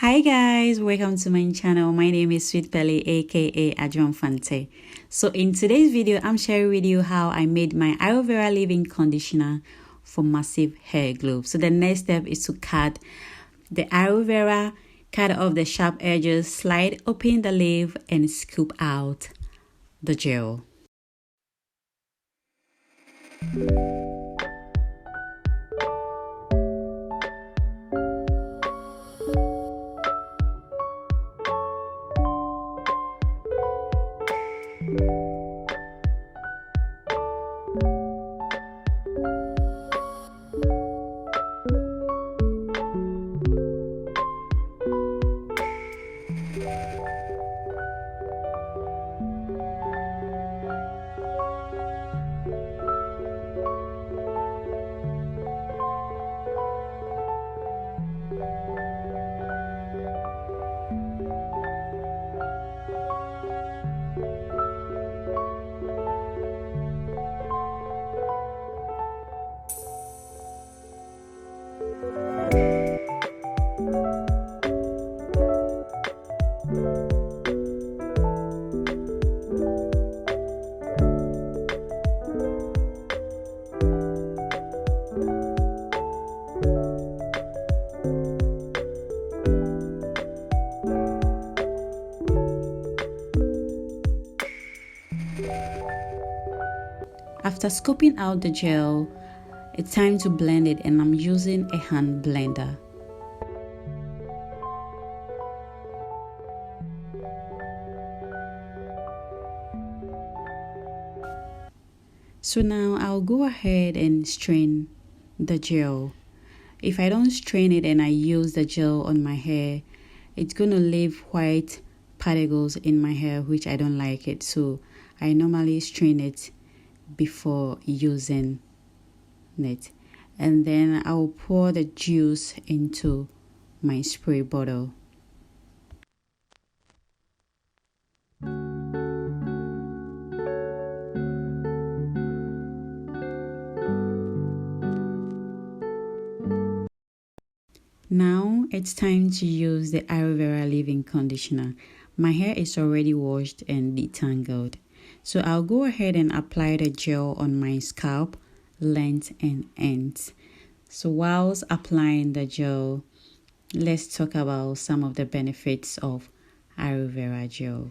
Hi guys, welcome to my channel. My name is Sweet Pelly aka Adjon Fante. So in today's video, I'm sharing with you how I made my Aloe Vera leave-in conditioner for massive hair glow. So the next step is to cut the Aloe Vera, cut off the sharp edges, slide open the leaf and scoop out the gel. After scooping out the gel, it's time to blend it, and I'm using a hand blender. So now I'll go ahead and strain the gel. If I don't strain it and I use the gel on my hair, it's gonna leave white particles in my hair, which I don't like it. So I normally strain it before using it, and then I'll pour the juice into my spray bottle. Now it's time to use the Aloe Vera leave-in conditioner. My hair is already washed and detangled. So I'll go ahead and apply the gel on my scalp, length and ends. So whilst applying the gel, let's talk about some of the benefits of Aloe Vera gel.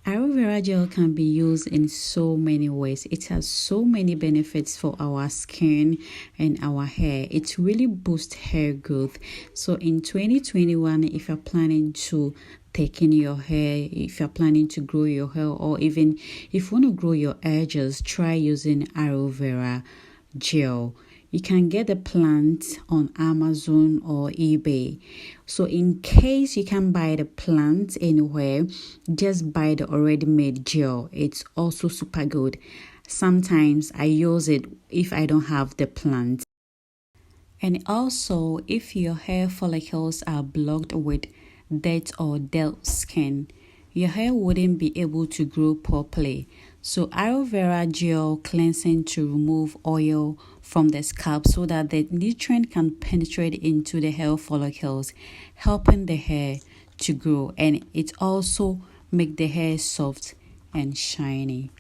Aloe Vera gel can be used in so many ways. It has so many benefits for our skin and our hair. It really boosts hair growth. So in 2021, if you're planning to thicken your hair, if you're planning to grow your hair, or even if you want to grow your edges, try using Aloe Vera gel. You can get the plant on Amazon or eBay. So in case you can buy the plant anywhere, just buy the already made gel. It's also super good. Sometimes I use it if I don't have the plant. And also, if your hair follicles are blocked with dead or dull skin, your hair wouldn't be able to grow properly. So Aloe Vera gel cleansing to remove oil from the scalp so that the nutrient can penetrate into the hair follicles, helping the hair to grow, and it also make the hair soft and shiny.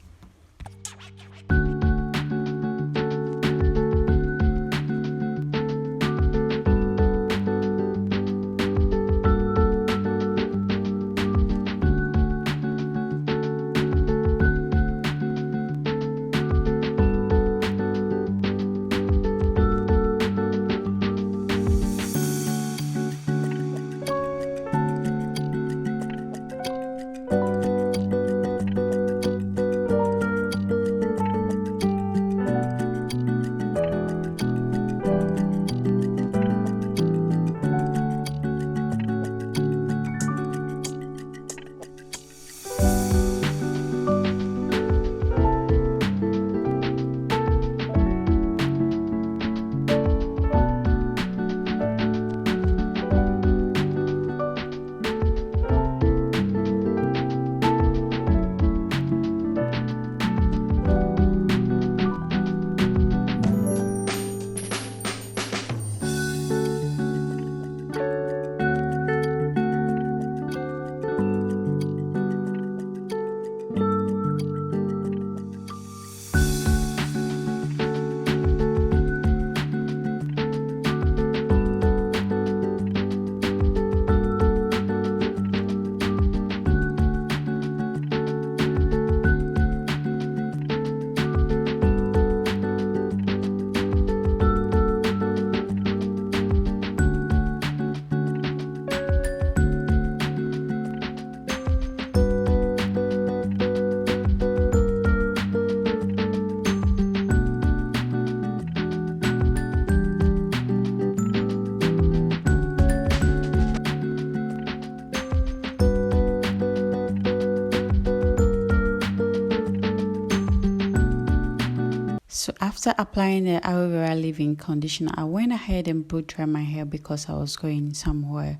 After applying the Aloe Vera leave-in conditioner, I went ahead and blow dry my hair because I was going somewhere.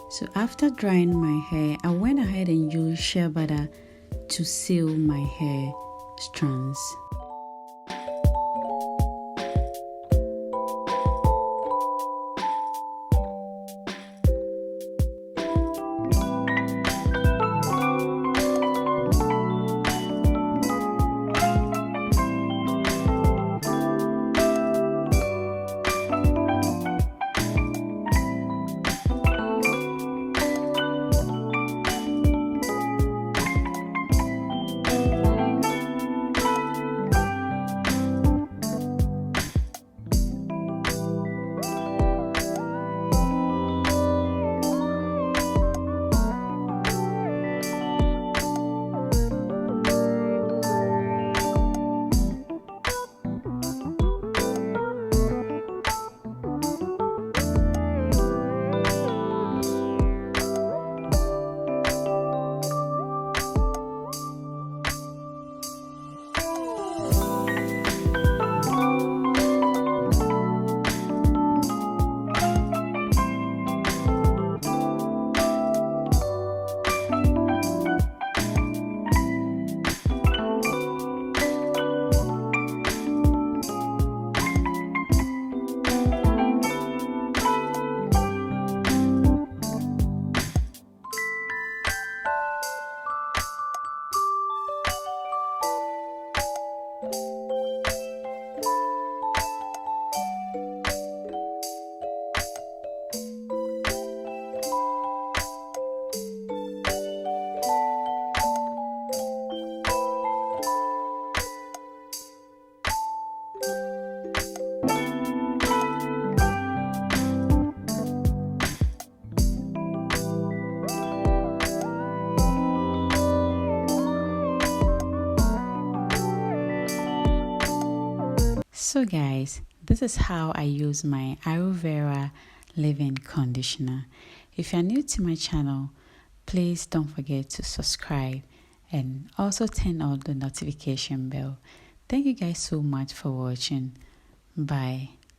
So after drying my hair, I went ahead and used shea butter to seal my hair strands. So guys, this is how I use my Aloe Vera leave-in conditioner. If you're new to my channel, please don't forget to subscribe and also turn on the notification bell. Thank you guys so much for watching. Bye.